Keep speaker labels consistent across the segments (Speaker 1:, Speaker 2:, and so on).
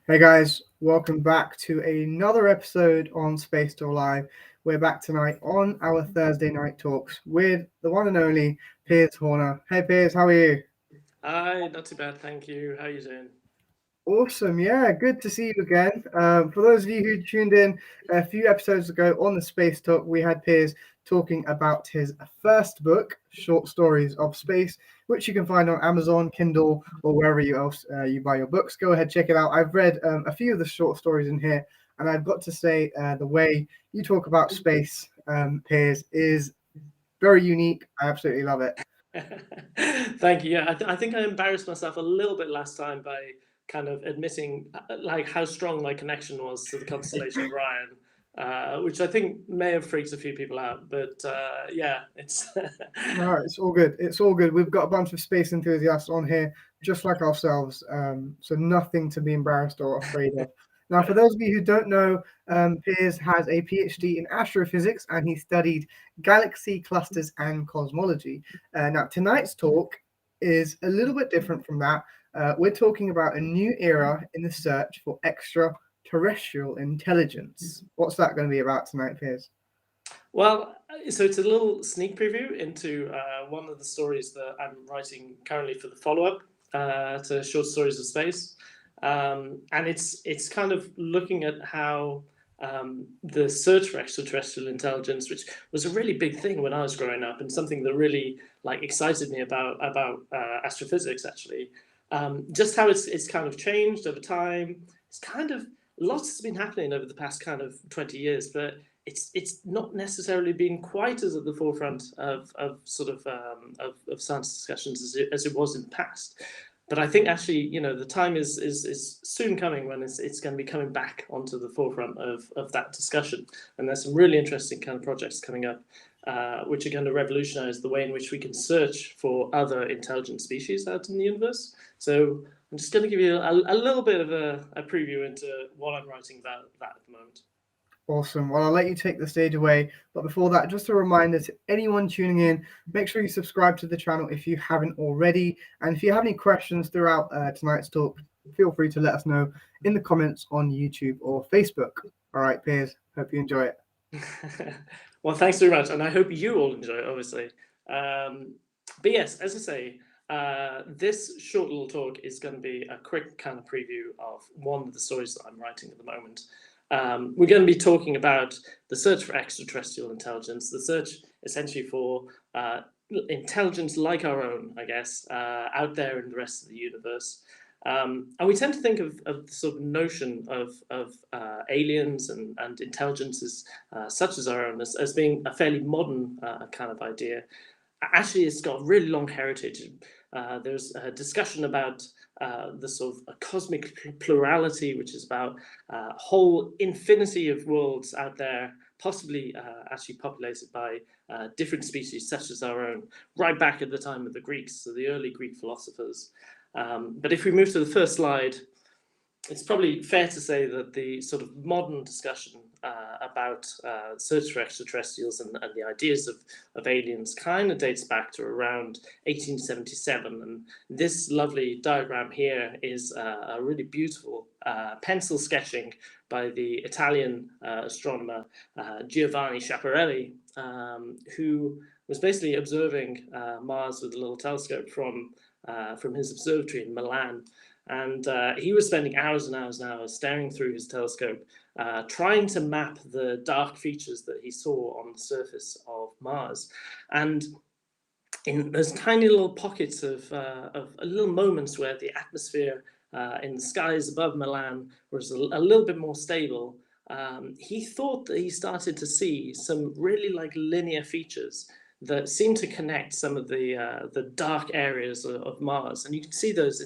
Speaker 1: Hey guys, welcome back to another episode on Space Tour Live. We're back tonight on our Thursday night talks with the one and only Piers Horner. Hey Piers, how are you?
Speaker 2: Hi, not too bad, thank you. How you doing?
Speaker 1: Awesome, yeah, good to see you again. For those of you who tuned in a few episodes ago on the Space Talk, we had Piers talking about his first book, Short Stories of Space, which you can find on Amazon, Kindle, or wherever you buy your books. Go ahead, check it out. I've read a few of the short stories in here, and I've got to say, the way you talk about space, Piers, is very unique. I absolutely love it.
Speaker 2: Thank you. Yeah, I think I embarrassed myself a little bit last time by kind of admitting like how strong my connection was to the constellation of Orion, which I think may have freaked a few people out. But yeah, it's
Speaker 1: No, it's all good. It's all good. We've got a bunch of space enthusiasts on here, just like ourselves. So nothing to be embarrassed or afraid of. Now, for those of you who don't know, Piers has a PhD in astrophysics and he studied galaxy clusters and cosmology. Now, tonight's talk is a little bit different from that. We're talking about a new era in the search for extraterrestrial intelligence. What's that going to be about tonight, Piers?
Speaker 2: well, so it's a little sneak preview into one of the stories that I'm writing currently for the follow-up to Short Stories of Space, and it's kind of looking at how the search for extraterrestrial intelligence, which was a really big thing when I was growing up, and something that really like excited me about astrophysics actually, just how it's kind of changed over time. It's kind of lots has been happening over the past kind of 20 years, but it's not necessarily been quite as at the forefront of sort of science discussions as it was in the past. But I think actually, the time is soon coming when it's going to be coming back onto the forefront of that discussion. And there's some really interesting kind of projects coming up, which are going to revolutionize the way in which we can search for other intelligent species out in the universe. So I'm just going to give you a little bit of a preview into what I'm writing about that at the moment.
Speaker 1: Awesome. Well, I'll let you take the stage away. But before that, just a reminder to anyone tuning in, make sure you subscribe to the channel if you haven't already. And if you have any questions throughout tonight's talk, feel free to let us know in the comments on YouTube or Facebook. All right, Piers, hope you enjoy it.
Speaker 2: Well, thanks very much. And I hope you all enjoy it, obviously. But yes, as I say, this short little talk is going to be a quick kind of preview of one of the stories that I'm writing at the moment. We're going to be talking about the search for extraterrestrial intelligence, the search essentially for intelligence like our own, I guess, out there in the rest of the universe. And we tend to think of the sort of notion of aliens and intelligences such as our own as being a fairly modern kind of idea. Actually, it's got a really long heritage. There's a discussion about the sort of a cosmic plurality, which is about a whole infinity of worlds out there, possibly actually populated by different species such as our own, right back at the time of the Greeks, so the early Greek philosophers. But if we move to the first slide, it's probably fair to say that the sort of modern discussion about search for extraterrestrials and the ideas of aliens kind of dates back to around 1877. And this lovely diagram here is a really beautiful pencil sketching by the Italian astronomer Giovanni Schiaparelli, who was basically observing Mars with a little telescope from his observatory in Milan. And he was spending hours and hours and hours staring through his telescope, trying to map the dark features that he saw on the surface of Mars. And in those tiny little pockets of little moments where the atmosphere in the skies above Milan was a little bit more stable, he thought that he started to see some really like linear features that seem to connect some of the dark areas of Mars. And you can see those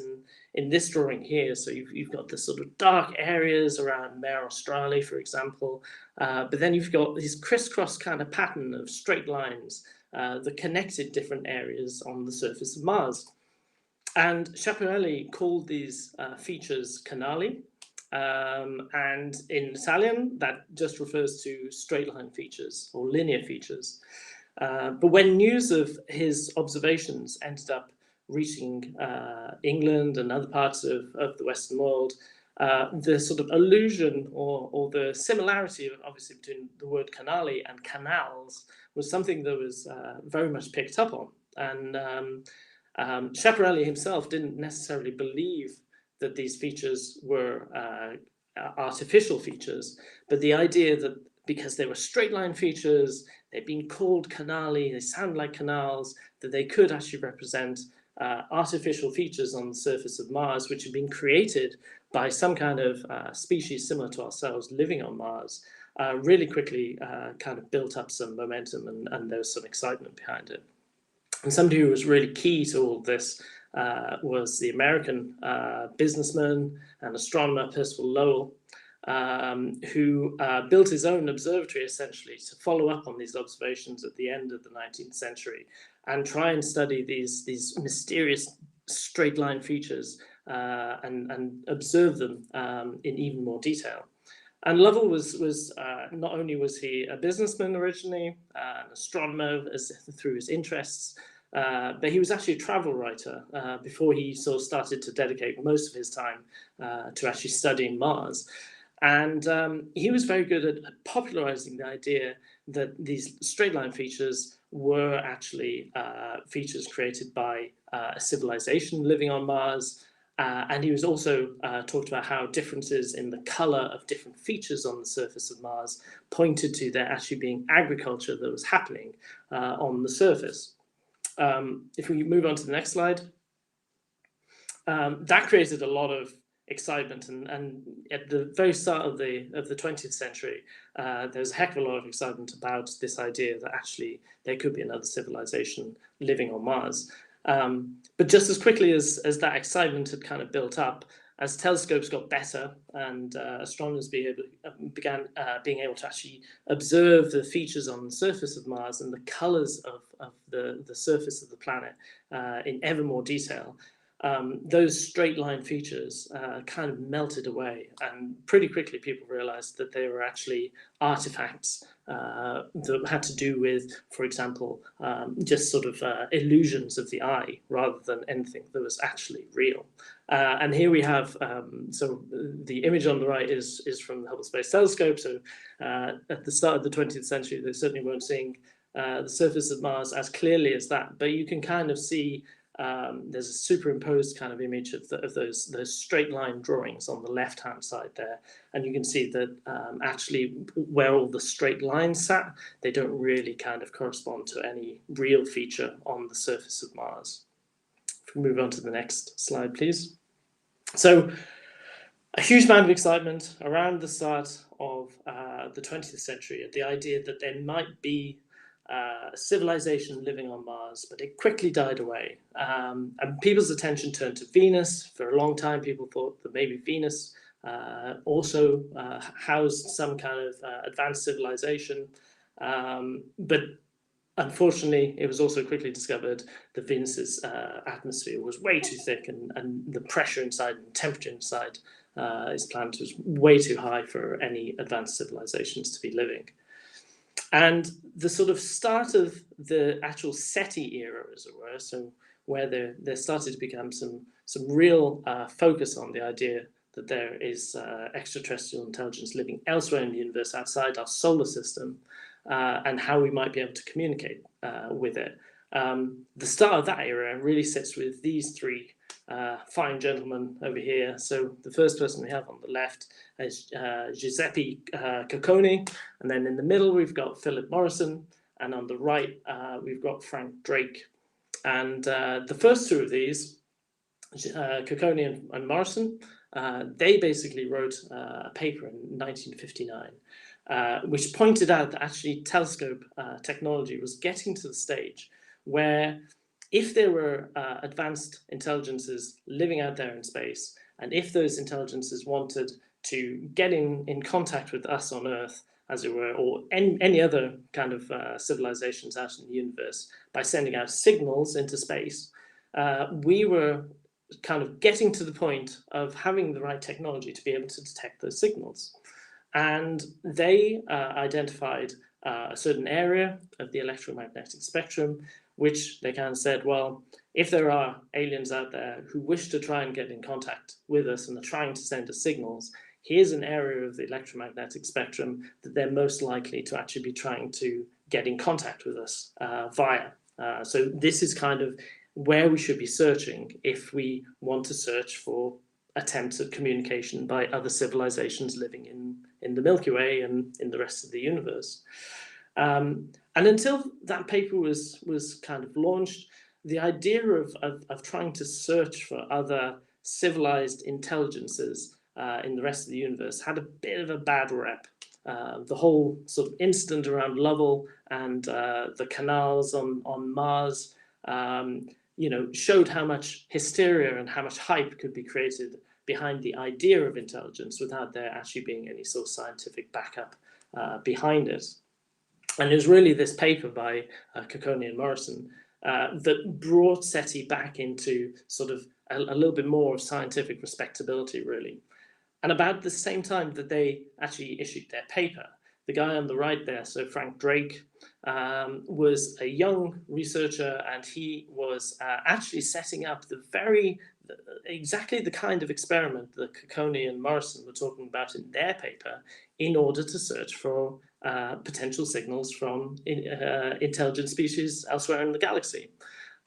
Speaker 2: in this drawing here. So you've got the sort of dark areas around Mare Australe, for example, but then you've got this crisscross kind of pattern of straight lines that connected different areas on the surface of Mars. And Schiaparelli called these features canali, and in Italian, that just refers to straight line features or linear features. But when news of his observations ended up reaching England and other parts of the Western world, the sort of allusion or the similarity, obviously, between the word canali and canals was something that was very much picked up on. And Schiaparelli himself didn't necessarily believe that these features were artificial features, but the idea that because they were straight line features, they'd been called canali, they sound like canals, that they could actually represent artificial features on the surface of Mars, which had been created by some kind of species similar to ourselves living on Mars, really quickly kind of built up some momentum, and there was some excitement behind it. And somebody who was really key to all this was the American businessman and astronomer Percival Lowell, who built his own observatory essentially to follow up on these observations at the end of the 19th century and try and study these mysterious straight line features and observe them in even more detail. And Lovell was not only was he a businessman originally, an astronomer through his interests, but he was actually a travel writer before he sort of started to dedicate most of his time to actually studying Mars. And he was very good at popularizing the idea that these straight line features were actually features created by a civilization living on Mars. And he was also talked about how differences in the color of different features on the surface of Mars pointed to there actually being agriculture that was happening on the surface. If we move on to the next slide, that created a lot of excitement, and at the very start of the 20th century, there was a heck of a lot of excitement about this idea that actually there could be another civilization living on Mars. But just as quickly as that excitement had kind of built up, as telescopes got better and astronomers began being able to actually observe the features on the surface of Mars and the colors of the surface of the planet in ever more detail, those straight line features kind of melted away, and pretty quickly people realized that they were actually artifacts that had to do with, for example, just sort of illusions of the eye rather than anything that was actually real. And here we have, so the image on the right is from the Hubble Space Telescope. So at the start of the 20th century, they certainly weren't seeing the surface of Mars as clearly as that, but you can kind of see there's a superimposed kind of image of those straight line drawings on the left hand side there, and you can see that actually where all the straight lines sat, they don't really kind of correspond to any real feature on the surface of Mars. If we move on to the next slide, please. So a huge amount of excitement around the start of the 20th century at the idea that there might be a civilization living on Mars, but it quickly died away. And people's attention turned to Venus. For a long time, people thought that maybe Venus also housed some kind of advanced civilization. But unfortunately, it was also quickly discovered that Venus's atmosphere was way too thick, and the pressure inside and temperature inside its planet was way too high for any advanced civilizations to be living. And the sort of start of the actual SETI era, as it were, so where there started to become some real focus on the idea that there is extraterrestrial intelligence living elsewhere in the universe outside our solar system, and how we might be able to communicate with it. The start of that era really sits with these three fine gentlemen over here. So the first person we have on the left is Giuseppe Cocconi, and then in the middle we've got Philip Morrison, and on the right we've got Frank Drake. And the first two of these, Cocconi and Morrison, they basically wrote a paper in 1959, which pointed out that actually telescope technology was getting to the stage where if there were advanced intelligences living out there in space, and if those intelligences wanted to get in contact with us on Earth, as it were, or any other kind of civilizations out in the universe by sending out signals into space, we were kind of getting to the point of having the right technology to be able to detect those signals. And they identified a certain area of the electromagnetic spectrum, which they kind of said, well, if there are aliens out there who wish to try and get in contact with us and are trying to send us signals, here's an area of the electromagnetic spectrum that they're most likely to actually be trying to get in contact with us via. So this is kind of where we should be searching if we want to search for attempts at communication by other civilizations living in the Milky Way and in the rest of the universe. And until that paper was kind of launched, the idea of trying to search for other civilized intelligences in the rest of the universe had a bit of a bad rep. The whole sort of incident around Lovell and the canals on Mars, showed how much hysteria and how much hype could be created behind the idea of intelligence without there actually being any sort of scientific backup behind it. And it was really this paper by Cocconi and Morrison that brought SETI back into sort of a little bit more of scientific respectability, really. And about the same time that they actually issued their paper, the guy on the right there, so Frank Drake, was a young researcher, and he was actually setting up exactly the kind of experiment that Cocconi and Morrison were talking about in their paper in order to search for potential signals from intelligent species elsewhere in the galaxy.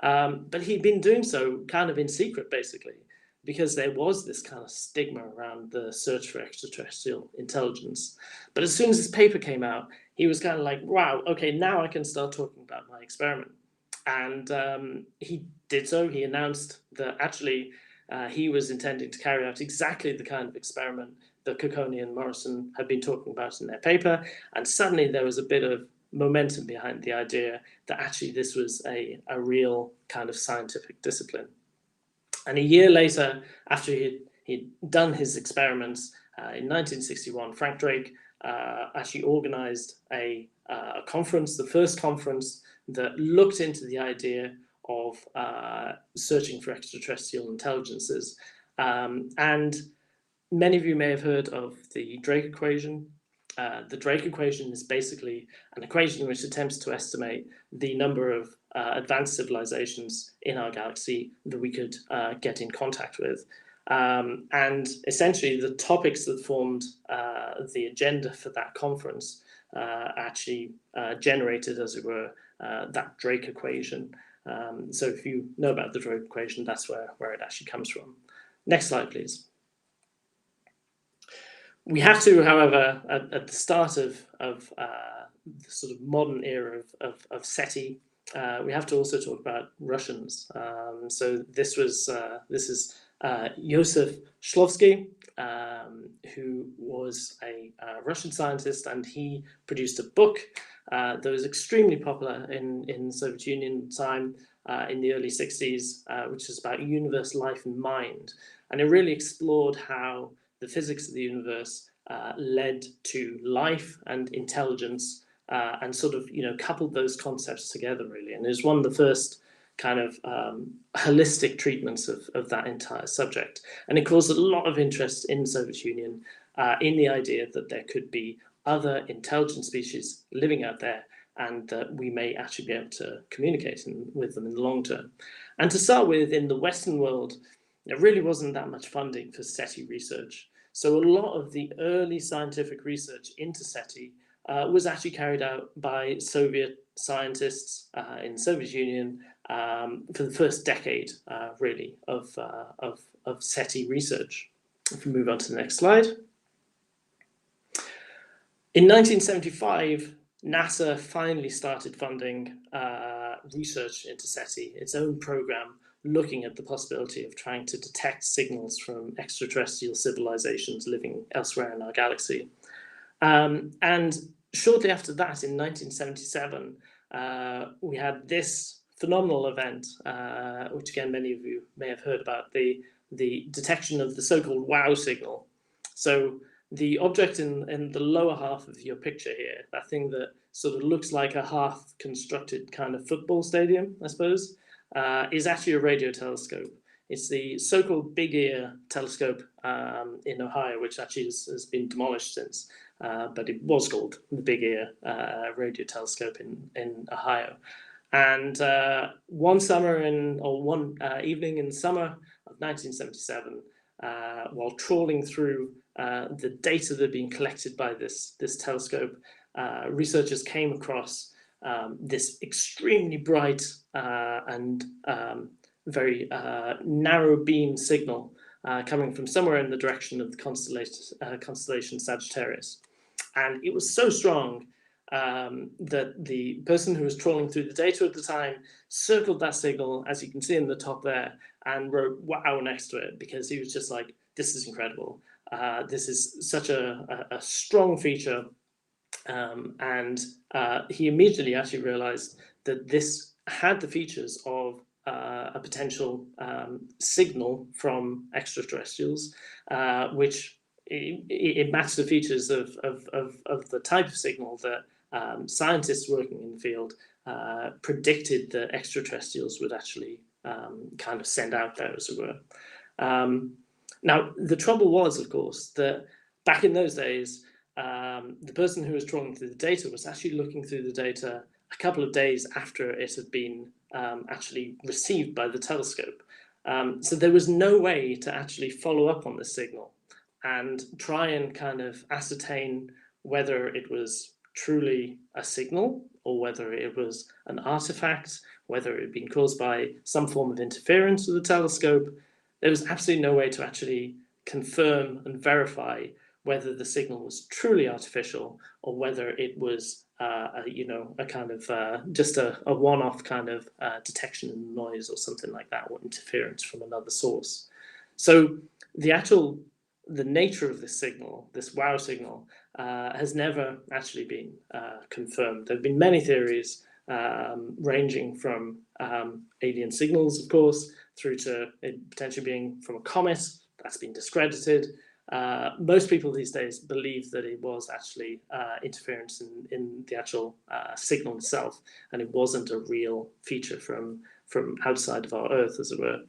Speaker 2: But he'd been doing so kind of in secret, basically, because there was this kind of stigma around the search for extraterrestrial intelligence. But as soon as this paper came out, he was kind of like, wow, okay, now I can start talking about my experiment. And he did so. He announced that actually he was intending to carry out exactly the kind of experiment that Cocconi and Morrison had been talking about in their paper. And suddenly there was a bit of momentum behind the idea that actually this was a real kind of scientific discipline. And a year later, after he'd done his experiments, in 1961, Frank Drake actually organized a conference, the first conference that looked into the idea of searching for extraterrestrial intelligences. And many of you may have heard of the Drake equation. The Drake equation is basically an equation which attempts to estimate the number of advanced civilizations in our galaxy that we could get in contact with. And essentially the topics that formed the agenda for that conference actually generated, as it were, that Drake equation. So if you know about the Drake equation, that's where it actually comes from. Next slide, please. We have to, however, at the start of the sort of modern era of SETI, we have to also talk about Russians. So this is Josef Shklovsky, who was a Russian scientist, and he produced a book that was extremely popular in Soviet Union time in the early 60s, which is about universe, life, and mind. And it really explored how the physics of the universe led to life and intelligence, and sort of, coupled those concepts together, really. And it was one of the first kind of holistic treatments of that entire subject. And it caused a lot of interest in the Soviet Union in the idea that there could be other intelligent species living out there, and that we may actually be able to communicate with them in the long term. And to start with, in the Western world, there really wasn't that much funding for SETI research. So a lot of the early scientific research into SETI was actually carried out by Soviet scientists in the Soviet Union for the first decade, really, of SETI research. If we move on to the next slide. In 1975, NASA finally started funding research into SETI, its own program, looking at the possibility of trying to detect signals from extraterrestrial civilizations living elsewhere in our galaxy. And shortly after that, in 1977, we had this phenomenal event, which again, many of you may have heard about, the detection of the so-called WOW signal. So the object in the lower half of your picture here, that thing that sort of looks like a half-constructed kind of football stadium, I suppose, is actually a radio telescope. It's the so-called Big Ear telescope in Ohio, which actually has been demolished since, but it was called the Big Ear radio telescope in Ohio. And one evening in summer of 1977, while trawling through the data that had been collected by this telescope, researchers came across this extremely bright and very narrow beam signal coming from somewhere in the direction of the constellation Sagittarius. And it was so strong that the person who was trawling through the data at the time circled that signal, as you can see in the top there, and wrote "wow" next to it, because he was just like, this is incredible. This is such a strong feature. And he immediately actually realized that this had the features of a potential signal from extraterrestrials, which it matched the features of the type of signal that scientists working in the field predicted that extraterrestrials would actually kind of send out there, as it were. Now, the trouble was, of course, that back in those days, the person who was trawling through the data was actually looking through the data a couple of days after it had been actually received by the telescope. So there was no way to actually follow up on this signal and try and kind of ascertain whether it was truly a signal or whether it was an artifact, whether it had been caused by some form of interference with the telescope. There was absolutely no way to actually confirm and verify whether the signal was truly artificial or whether it was, a kind of just a one-off kind of detection of noise or something like that, or interference from another source. So the nature of this signal, this wow signal, has never actually been confirmed. There have been many theories ranging from alien signals, of course, through to it potentially being from a comet. That's been discredited. Most people these days believe that it was actually interference in the actual signal itself, and it wasn't a real feature from outside of our Earth, as it were.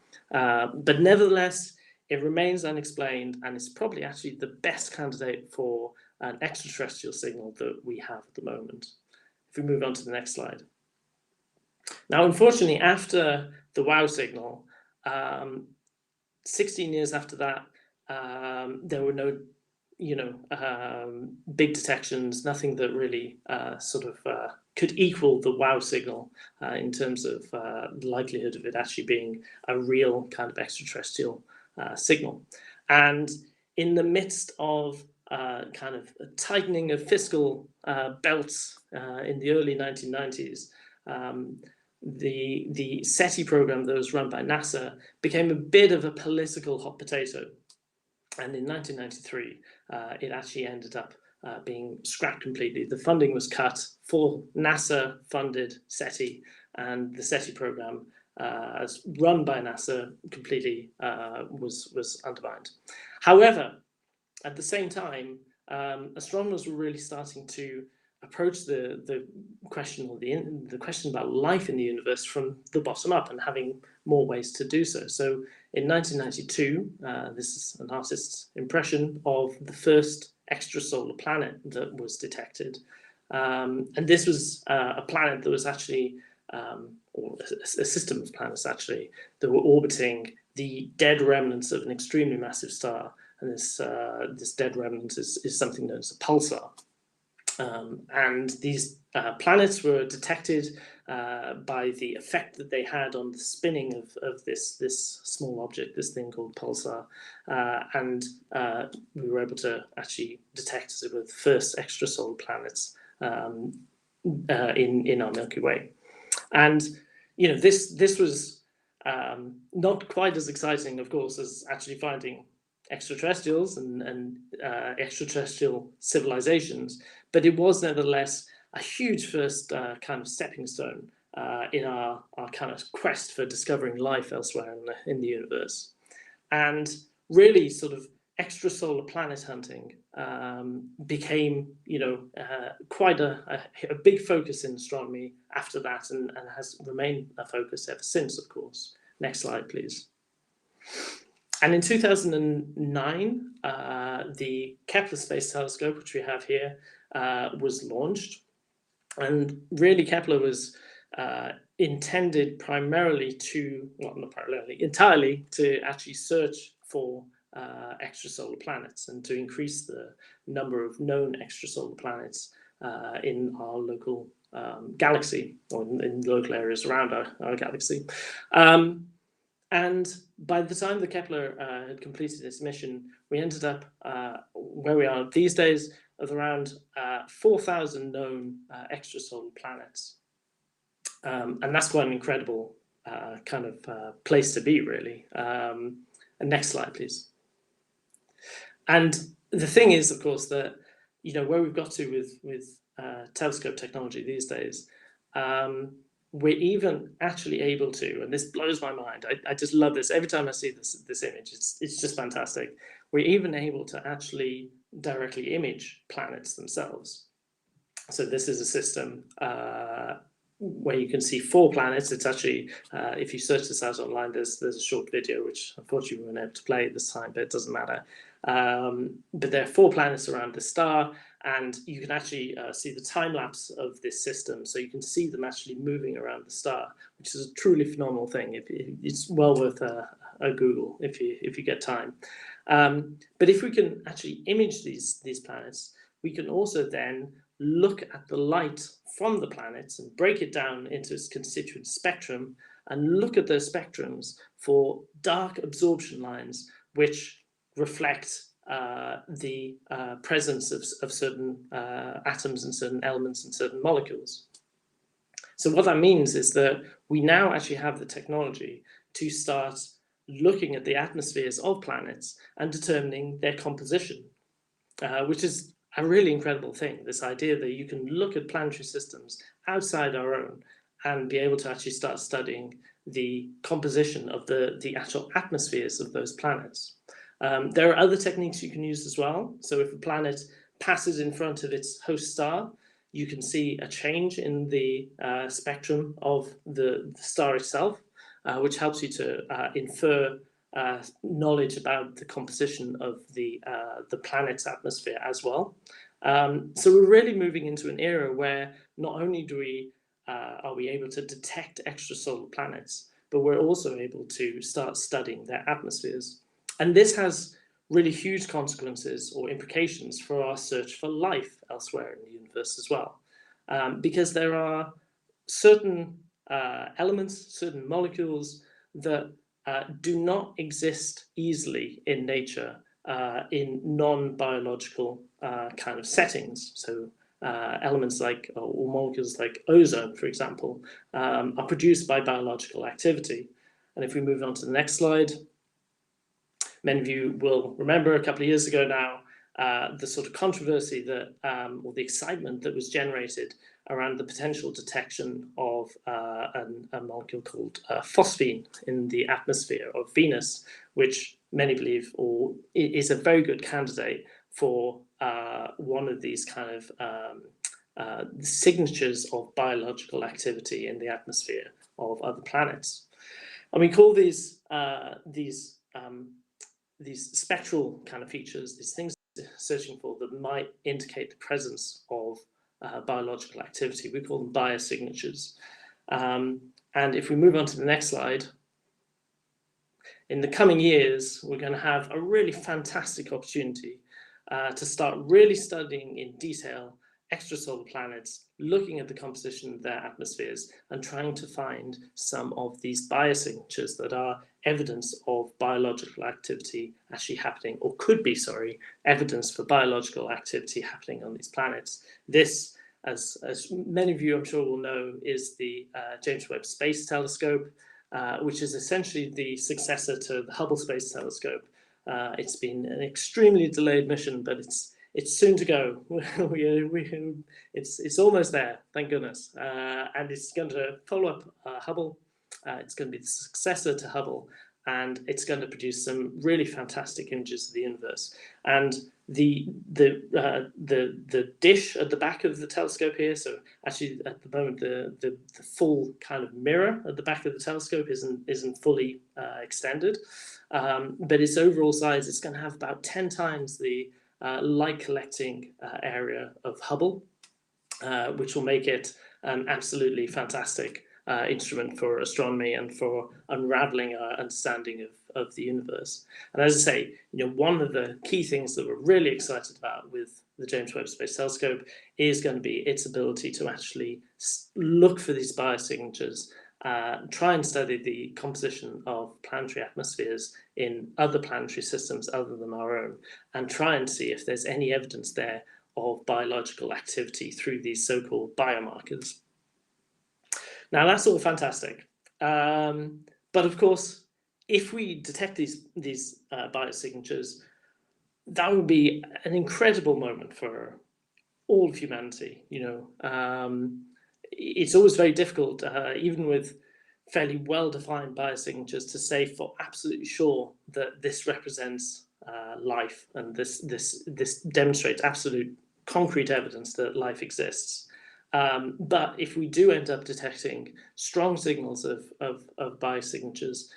Speaker 2: But nevertheless, it remains unexplained, and it's probably actually the best candidate for an extraterrestrial signal that we have at the moment. If we move on to the next slide. Now, unfortunately, after the wow signal, 16 years after that, there were no, big detections, nothing that really could equal the wow signal in terms of the likelihood of it actually being a real kind of extraterrestrial signal. And in the midst of kind of a tightening of fiscal belts in the early 1990s, the SETI program that was run by NASA became a bit of a political hot potato. And in 1993, it actually ended up being scrapped completely. The funding was cut for NASA-funded SETI, and the SETI program, as run by NASA, completely was undermined. However, at the same time, astronomers were really starting to approach the question, or the question about life in the universe, from the bottom up, and having more ways to do so. So in 1992, this is an artist's impression of the first extrasolar planet that was detected. And this was a planet that was actually, or a system of planets actually, that were orbiting the dead remnants of an extremely massive star. And this dead remnant is something known as a pulsar. And these planets were detected by the effect that they had on the spinning of this small object, this thing called pulsar. And we were able to actually detect, as it were, the first extrasolar planets in our Milky Way. And this was not quite as exciting, of course, as actually finding extraterrestrials and extraterrestrial civilizations, but it was nevertheless a huge first kind of stepping stone in our kind of quest for discovering life elsewhere in the universe. And really sort of extrasolar planet hunting became, quite a big focus in astronomy after that, and has remained a focus ever since, of course. Next slide, please. And in 2009, the Kepler Space Telescope, which we have here, was launched. And really, Kepler was intended primarily to, well, not primarily, entirely to actually search for extrasolar planets and to increase the number of known extrasolar planets in our local galaxy, or in local areas around our galaxy. And by the time the Kepler had completed its mission, we ended up where we are these days, of around 4,000 known extrasolar planets. And that's quite an incredible kind of place to be, really. And next slide, please. And the thing is, of course, that, you know, where we've got to with telescope technology these days, we're even actually able to, and this blows my mind, I just love this, every time I see this image, it's just fantastic. We're even able to actually directly image planets themselves. So this is a system where you can see 4 planets. It's actually, if you search this out online, there's a short video, which unfortunately we weren't able to play this time, but it doesn't matter. But there are 4 planets around the star, and you can actually see the time lapse of this system. So you can see them actually moving around the star, which is a truly phenomenal thing. It's well worth a Google if you get time. But if we can actually image these planets, we can also then look at the light from the planets and break it down into its constituent spectrum and look at those spectrums for dark absorption lines, which reflect the presence of certain atoms and certain elements and certain molecules. So what that means is that we now actually have the technology to start looking at the atmospheres of planets and determining their composition, which is a really incredible thing, this idea that you can look at planetary systems outside our own and be able to actually start studying the composition of the actual atmospheres of those planets. There are other techniques you can use as well. So if a planet passes in front of its host star, you can see a change in the spectrum of the star itself, which helps you to infer knowledge about the composition of the planet's atmosphere as well. So we're really moving into an era where not only are we able to detect extrasolar planets, but we're also able to start studying their atmospheres. And this has really huge consequences or implications for our search for life elsewhere in the universe as well, because there are certain elements, certain molecules that do not exist easily in nature in non-biological kind of settings. So elements like, or molecules like ozone, for example, are produced by biological activity. And if we move on to the next slide, many of you will remember a couple of years ago now, the sort of controversy that, or the excitement that was generated around the potential detection of a molecule called phosphine in the atmosphere of Venus, which many believe is a very good candidate for one of these kind of signatures of biological activity in the atmosphere of other planets. And we call these spectral kind of features, these things searching for that might indicate the presence of biological activity. We call them biosignatures. And if we move on to the next slide, in the coming years, we're going to have a really fantastic opportunity to start really studying in detail extrasolar planets, looking at the composition of their atmospheres and trying to find some of these biosignatures that are evidence of biological activity actually happening, or could be, sorry, evidence for biological activity happening on these planets. This, as many of you I'm sure will know, is the James Webb Space Telescope, which is essentially the successor to the Hubble Space Telescope. It's been an extremely delayed mission, but it's soon to go. It's almost there, thank goodness. And it's going to follow up Hubble. It's going to be the successor to Hubble, and it's going to produce some really fantastic images of the universe. And the dish at the back of the telescope here, so actually at the moment the full kind of mirror at the back of the telescope isn't fully extended, but its overall size, it's going to have about 10 times the light collecting area of Hubble, which will make it an absolutely fantastic instrument for astronomy and for unraveling our understanding of the universe. And as I say, one of the key things that we're really excited about with the James Webb Space Telescope is going to be its ability to actually look for these biosignatures, try and study the composition of planetary atmospheres in other planetary systems other than our own, and try and see if there's any evidence there of biological activity through these so-called biomarkers. Now, that's all fantastic. But of course, if we detect these biosignatures, that would be an incredible moment for all of humanity. It's always very difficult, even with fairly well-defined biosignatures, to say for absolutely sure that this represents life, and this demonstrates absolute concrete evidence that life exists. But if we do end up detecting strong signals of biosignatures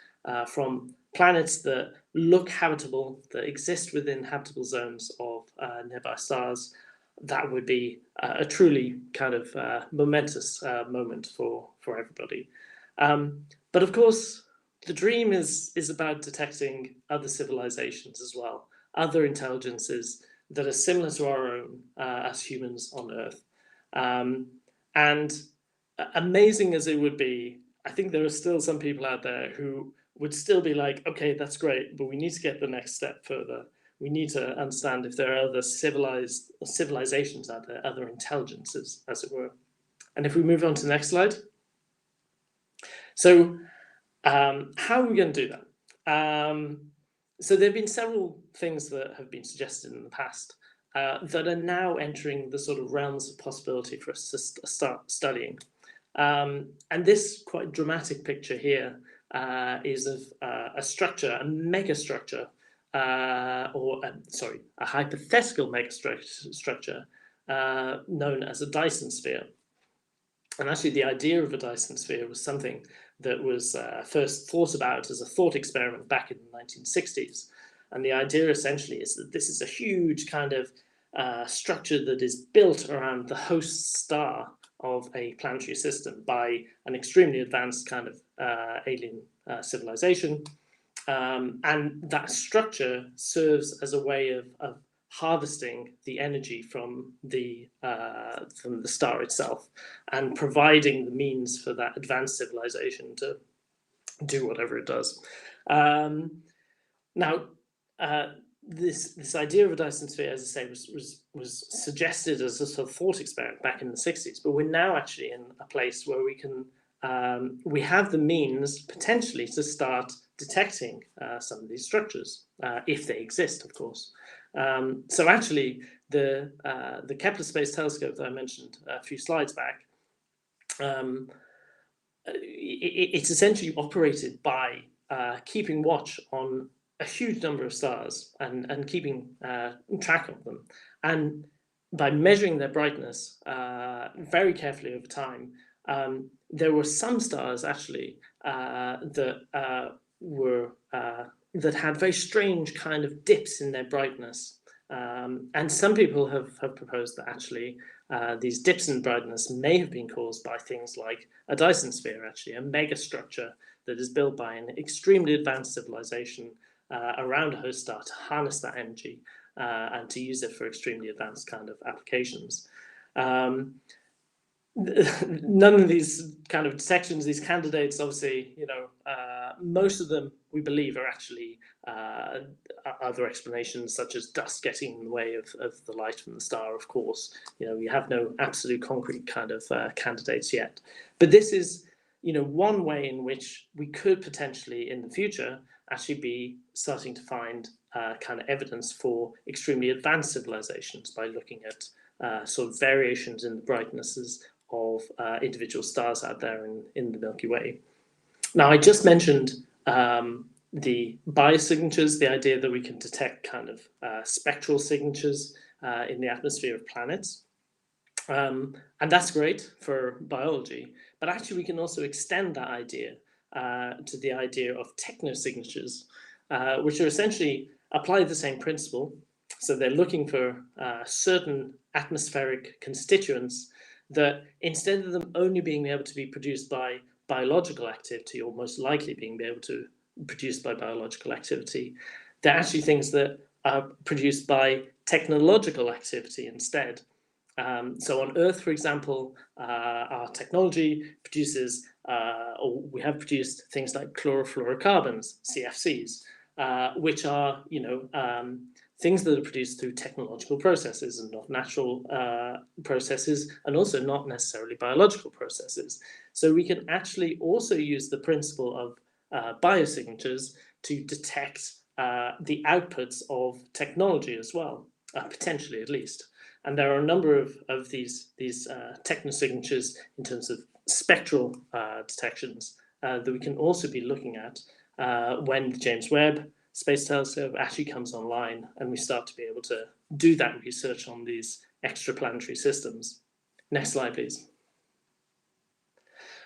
Speaker 2: from planets that look habitable, that exist within habitable zones of nearby stars, that would be a truly kind of momentous moment for everybody. But of course, the dream is about detecting other civilizations as well, other intelligences that are similar to our own as humans on Earth. And amazing as it would be, I think there are still some people out there who would still be like, okay, that's great, but we need to get the next step further. We need to understand if there are other civilizations out there, other intelligences, as it were. And if we move on to the next slide. So how are we going to do that? So there have been several things that have been suggested in the past that are now entering the sort of realms of possibility for us to start studying. And this quite dramatic picture here is of a structure, a megastructure, a hypothetical megastructure known as a Dyson sphere. And actually, the idea of a Dyson sphere was something that was first thought about as a thought experiment back in the 1960s. And the idea essentially is that this is a huge kind of structure that is built around the host star of a planetary system by an extremely advanced kind of alien civilization. And that structure serves as a way of harvesting the energy from the star itself and providing the means for that advanced civilization to do whatever it does. Now, this idea of a Dyson sphere, as I say, was suggested as a sort of thought experiment back in the 60s, but we're now actually in a place where we can we have the means potentially to start detecting some of these structures, if they exist, of course. So actually, the Kepler Space Telescope that I mentioned a few slides back, it's essentially operated by keeping watch on a huge number of stars and keeping track of them. And by measuring their brightness very carefully over time, there were some stars actually that had very strange kind of dips in their brightness. And some people have proposed that actually these dips in brightness may have been caused by things like a Dyson sphere, actually, a megastructure that is built by an extremely advanced civilization around a host star to harness that energy and to use it for extremely advanced kind of applications. None of these kind of detections, these candidates, obviously, most of them we believe are actually other explanations, such as dust getting in the way of the light from the star. Of course, we have no absolute concrete kind of candidates yet, but this is one way in which we could potentially in the future actually be starting to find kind of evidence for extremely advanced civilizations by looking at sort of variations in the brightnesses of individual stars out there in the Milky Way. Now, I just mentioned the biosignatures, the idea that we can detect kind of spectral signatures in the atmosphere of planets. And that's great for biology, but actually we can also extend that idea to the idea of technosignatures, which are essentially apply the same principle. So they're looking for certain atmospheric constituents that, instead of them only being able to be produced by biological activity, or most likely being able to produced by biological activity. They're actually things that are produced by technological activity instead. So on Earth, for example, our technology produces, or we have produced things like chlorofluorocarbons, CFCs, which are, things that are produced through technological processes and not natural processes, and also not necessarily biological processes. So we can actually also use the principle of biosignatures to detect the outputs of technology as well, potentially at least. And there are a number of these technosignatures in terms of spectral detections that we can also be looking at when the James Webb Space Telescope actually comes online and we start to be able to do that research on these extraplanetary systems. Next slide, please.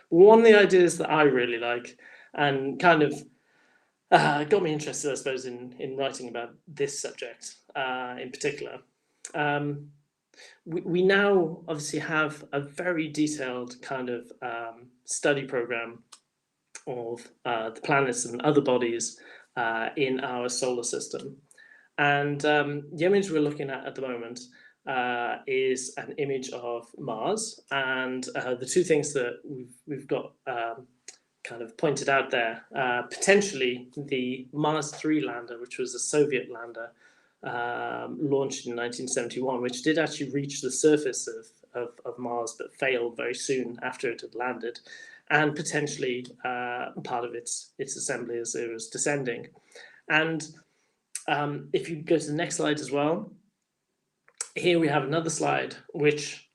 Speaker 2: One of the ideas that I really like and kind of got me interested, I suppose, in writing about this subject in particular. We now obviously have a very detailed kind of study program of the planets and other bodies in our solar system. And the image we're looking at the moment is an image of Mars. And the two things that we've got kind of pointed out there, potentially the Mars 3 lander, which was a Soviet lander, launched in 1971, which did actually reach the surface of Mars, but failed very soon after it had landed, and potentially part of its assembly as it was descending. And if you go to the next slide as well, here we have another slide, which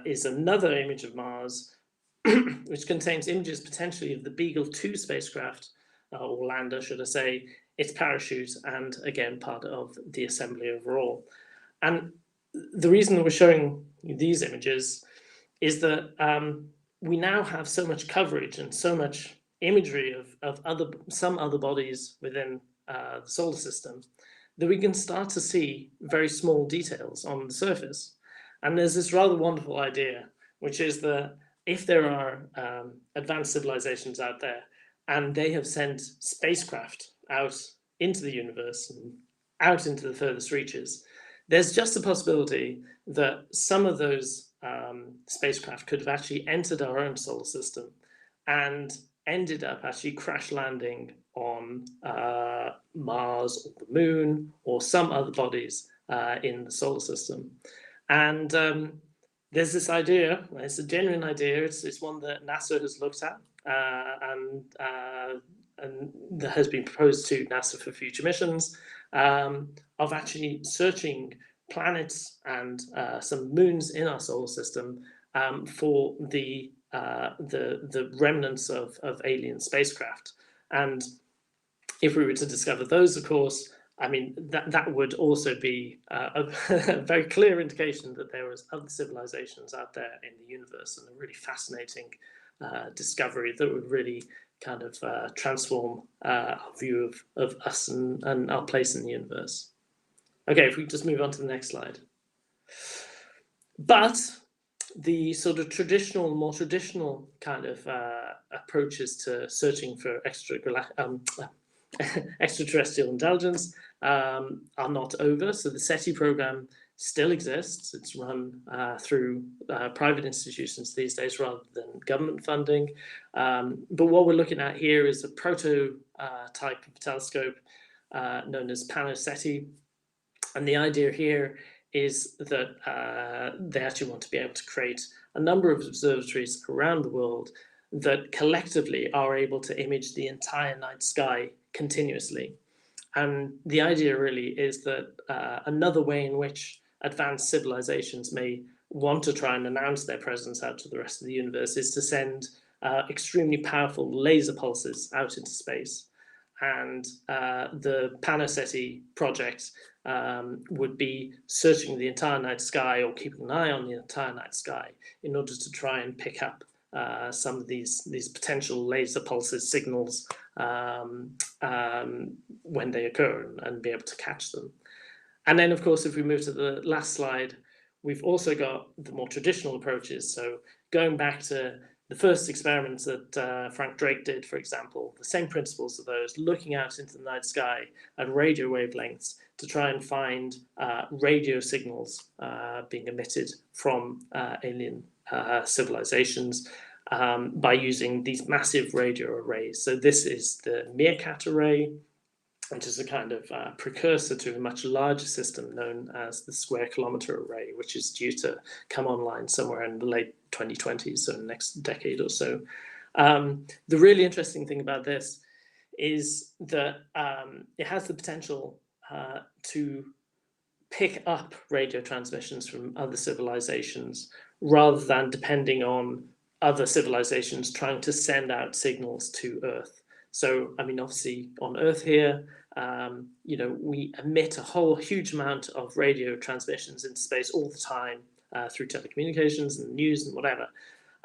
Speaker 2: is another image of Mars, which contains images potentially of the Beagle 2 spacecraft, or lander, should I say, its parachute, and again, part of the assembly overall. And the reason that we're showing you these images is that we now have so much coverage and so much imagery of some other bodies within the solar system that we can start to see very small details on the surface. And there's this rather wonderful idea, which is that if there are advanced civilizations out there and they have sent spacecraft out into the universe and out into the furthest reaches, there's just a possibility that some of those spacecraft could have actually entered our own solar system and ended up actually crash landing on Mars or the Moon or some other bodies in the solar system. And there's this idea, it's a genuine idea, it's one that NASA has looked at and that has been proposed to NASA for future missions, of actually searching planets and some moons in our solar system for the remnants of alien spacecraft. And if we were to discover those, of course, I mean, that would also be a very clear indication that there was other civilizations out there in the universe, and a really fascinating discovery that would really kind of transform our view of us and our place in the universe. Okay, if we just move on to the next slide. But the sort of more traditional kind of approaches to searching for extraterrestrial intelligence are not over. So the SETI program still exists. It's run through private institutions these days rather than government funding. But what we're looking at here is a prototype of telescope known as Panoceti. And the idea here is that they actually want to be able to create a number of observatories around the world that collectively are able to image the entire night sky continuously. And the idea really is that another way in which advanced civilizations may want to try and announce their presence out to the rest of the universe is to send extremely powerful laser pulses out into space. And the Panoceti project would be searching the entire night sky, or keeping an eye on the entire night sky, in order to try and pick up some of these potential laser pulses signals when they occur, and be able to catch them. And then, of course, if we move to the last slide, we've also got the more traditional approaches. So going back to the first experiments that Frank Drake did, for example, the same principles of those, looking out into the night sky at radio wavelengths to try and find radio signals being emitted from alien civilizations by using these massive radio arrays. So this is the Meerkat Array, which is a kind of precursor to a much larger system known as the Square Kilometre Array, which is due to come online somewhere in the late 2020s, so in the next decade or so. The really interesting thing about this is that it has the potential to pick up radio transmissions from other civilizations rather than depending on other civilizations trying to send out signals to Earth. So, I mean, obviously on Earth here, we emit a whole huge amount of radio transmissions into space all the time through telecommunications and news and whatever.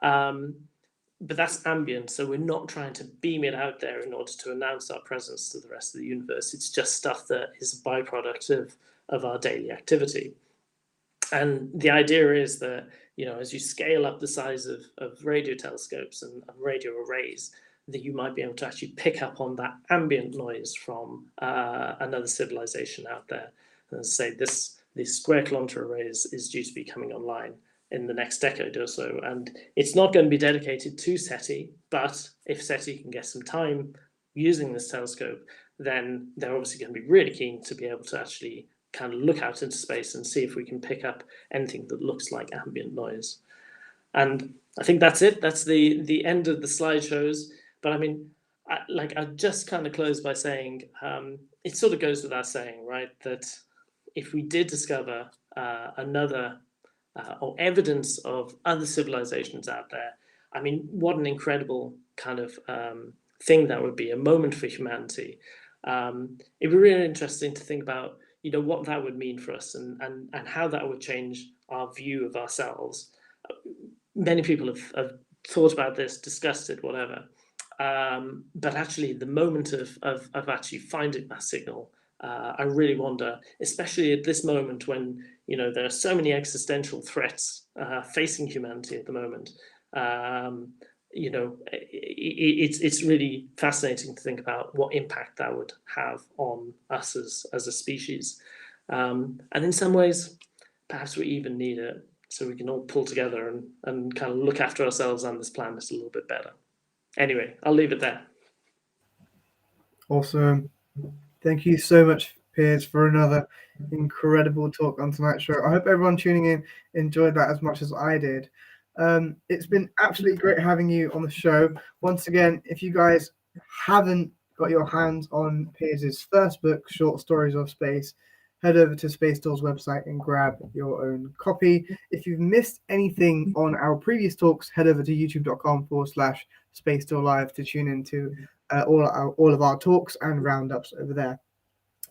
Speaker 2: But that's ambient, so we're not trying to beam it out there in order to announce our presence to the rest of the universe. It's just stuff that is a byproduct of our daily activity. And the idea is that, as you scale up the size of radio telescopes and radio arrays, that you might be able to actually pick up on that ambient noise from another civilization out there. And as I say, this Square Kilometre Array is due to be coming online in the next decade or so. And it's not going to be dedicated to SETI, but if SETI can get some time using this telescope, then they're obviously going to be really keen to be able to actually kind of look out into space and see if we can pick up anything that looks like ambient noise. And I think that's it. That's the end of the slideshows. But I mean, I just kind of close by saying it sort of goes without saying, right, that if we did discover another or evidence of other civilizations out there, I mean, what an incredible kind of thing that would be, a moment for humanity. It'd be really interesting to think about, what that would mean for us and how that would change our view of ourselves. Many people have thought about this, discussed it, whatever. But actually, the moment of actually finding that signal, I really wonder, especially at this moment when there are so many existential threats facing humanity at the moment. It's really fascinating to think about what impact that would have on us as a species, and in some ways, perhaps we even need it so we can all pull together and kind of look after ourselves and this planet a little bit better. Anyway, I'll leave it there.
Speaker 1: Awesome. Thank you so much, Piers, for another incredible talk on tonight's show. I hope everyone tuning in enjoyed that as much as I did. It's been absolutely great having you on the show. Once again, if you guys haven't got your hands on Piers' first book, Short Stories of Space, head over to Space Door's website and grab your own copy. If you've missed anything on our previous talks, head over to youtube.com/Space Door Live to tune into all of our talks and roundups over there.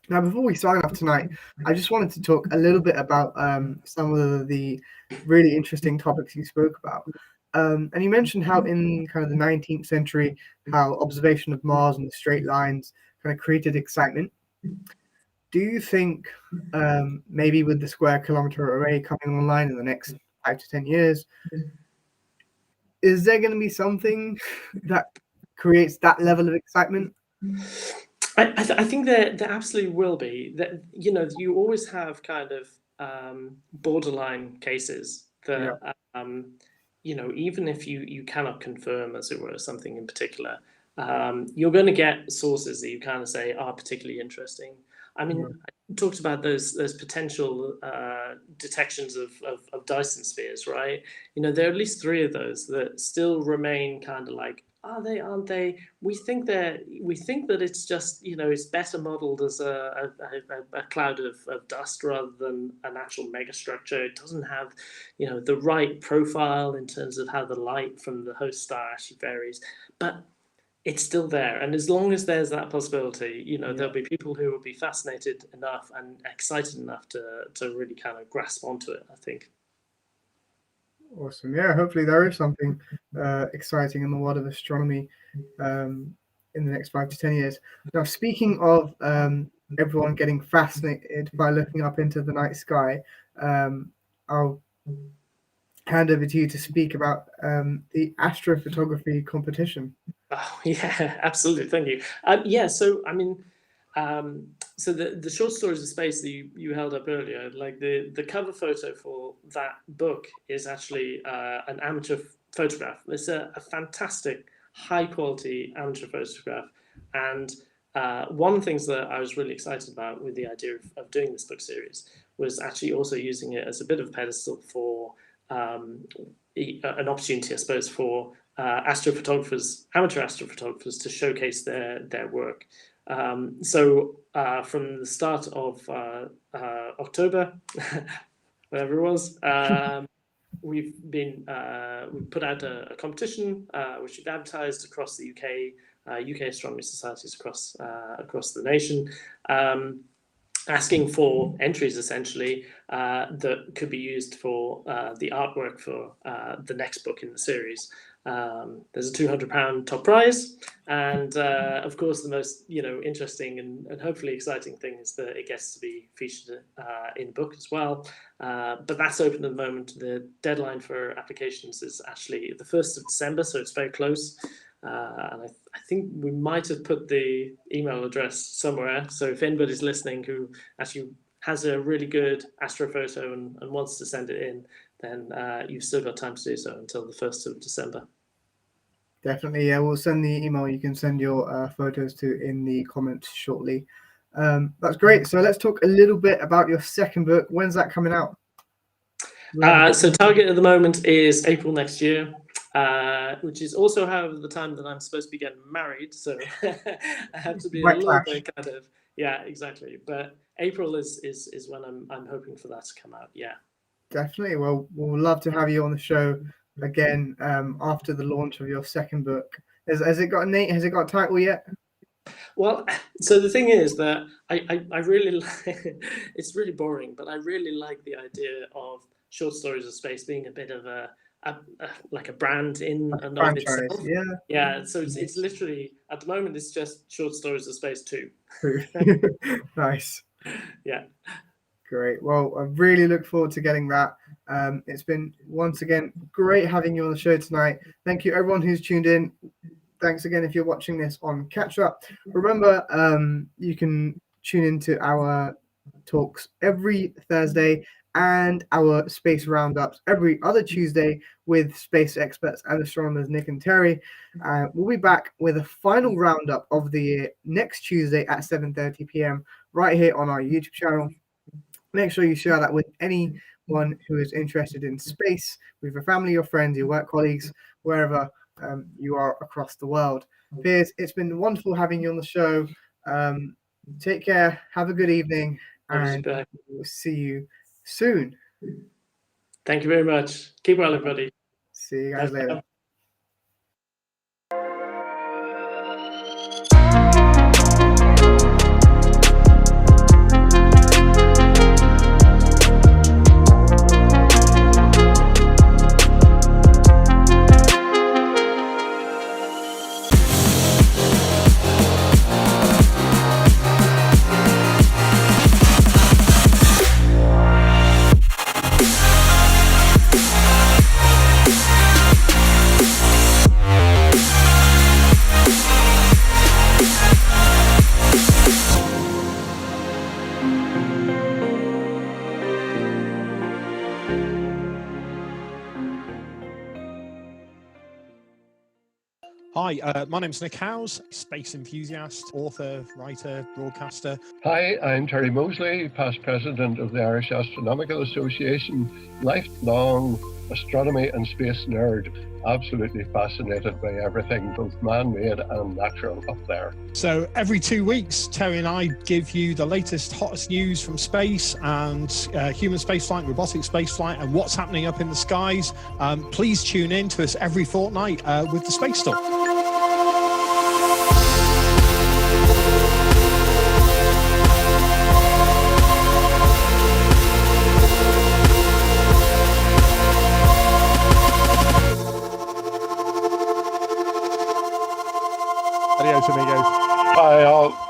Speaker 1: Now, before we sign off tonight, I just wanted to talk a little bit about some of the really interesting topics you spoke about. And you mentioned how in kind of the 19th century, how observation of Mars and the straight lines kind of created excitement. Do you think maybe with the Square Kilometre Array coming online in the next 5 to 10 years, is there going to be something that creates that level of excitement?
Speaker 2: I think there absolutely will be. That you always have kind of borderline cases that even if you cannot confirm, as it were, something in particular, you're going to get sources that you kind of say are particularly interesting. I mean, I talked about those potential detections of Dyson Spheres, right? There are at least 3 of those that still remain kind of like, are they, aren't they? We think that it's just, it's better modeled as a cloud of dust rather than an actual megastructure. It doesn't have, the right profile in terms of how the light from the host star actually varies. But it's still there, and as long as there's that possibility, there'll be people who will be fascinated enough and excited enough to really kind of grasp onto it, I think.
Speaker 1: Awesome. Yeah, hopefully there is something exciting in the world of astronomy in the next 5 to 10 years. Now, speaking of everyone getting fascinated by looking up into the night sky, I'll hand over to you to speak about the astrophotography competition.
Speaker 2: Oh, yeah, absolutely. Thank you. Yeah, so I mean, so the short stories of space that you held up earlier, like the cover photo for that book is actually an amateur photograph. It's a fantastic, high quality amateur photograph. And one of the things that I was really excited about with the idea of doing this book series was actually also using it as a bit of a pedestal for an opportunity, I suppose, for astrophotographers, amateur astrophotographers, to showcase their work. So from the start of October, whatever it was, we've put out a competition which we've advertised across the UK, UK astronomy societies across the nation, asking for entries essentially that could be used for the artwork for the next book in the series. There's a £200 top prize, and of course the most interesting and hopefully exciting thing is that it gets to be featured in the book as well. But that's open at the moment. The deadline for applications is actually the 1st of December, so it's very close. And I think we might have put the email address somewhere. So if anybody's listening who actually has a really good astrophoto and wants to send it in, then you've still got time to do so until the 1st of December.
Speaker 1: Definitely, yeah. We'll send the email you can send your photos to in the comments shortly. That's great. So let's talk a little bit about your second book. When's that coming out?
Speaker 2: So target at the moment is April next year. Which is also, however, the time that I'm supposed to be getting married, so I have to be a little bit kind of, yeah, exactly. But April is when I'm hoping for that to come out. Yeah,
Speaker 1: definitely. Well, we'll love to have you on the show again after the launch of your second book. Has it got a name? Has it got a title yet?
Speaker 2: Well, so the thing is that I really it's really boring, but I really like the idea of short stories of space being a bit of like a brand in and of itself. Yeah. So it's literally, at the moment, it's just short stories of space 2.
Speaker 1: Nice.
Speaker 2: Yeah.
Speaker 1: Great. Well, I really look forward to getting that. It's been once again great having you on the show tonight. Thank you everyone who's tuned in. Thanks again if you're watching this on Catch Up. Remember, you can tune into our talks every Thursday and our space roundups every other Tuesday with space experts and astronomers Nick and Terry. We'll be back with a final roundup of the year next Tuesday at 7:30 p.m. right here on our YouTube channel. Make sure you share that with anyone who is interested in space, with your family, your friends, your work colleagues, wherever you are across the world. Piers, it's been wonderful having you on the show. Take care, have a good evening, and we'll see you soon.
Speaker 2: Thank you very much. Keep well, everybody.
Speaker 1: See you guys later.
Speaker 3: Hi, my name's Nick Howes, space enthusiast, author, writer, broadcaster.
Speaker 4: Hi, I'm Terry Mosley, past president of the Irish Astronomical Association, lifelong astronomy and space nerd, absolutely fascinated by everything, both man-made and natural up there.
Speaker 3: So every 2 weeks, Terry and I give you the latest, hottest news from space and human spaceflight, robotic spaceflight, and what's happening up in the skies. Please tune in to us every fortnight with the Space Stuff. Adios, amigos.
Speaker 4: Bye, all.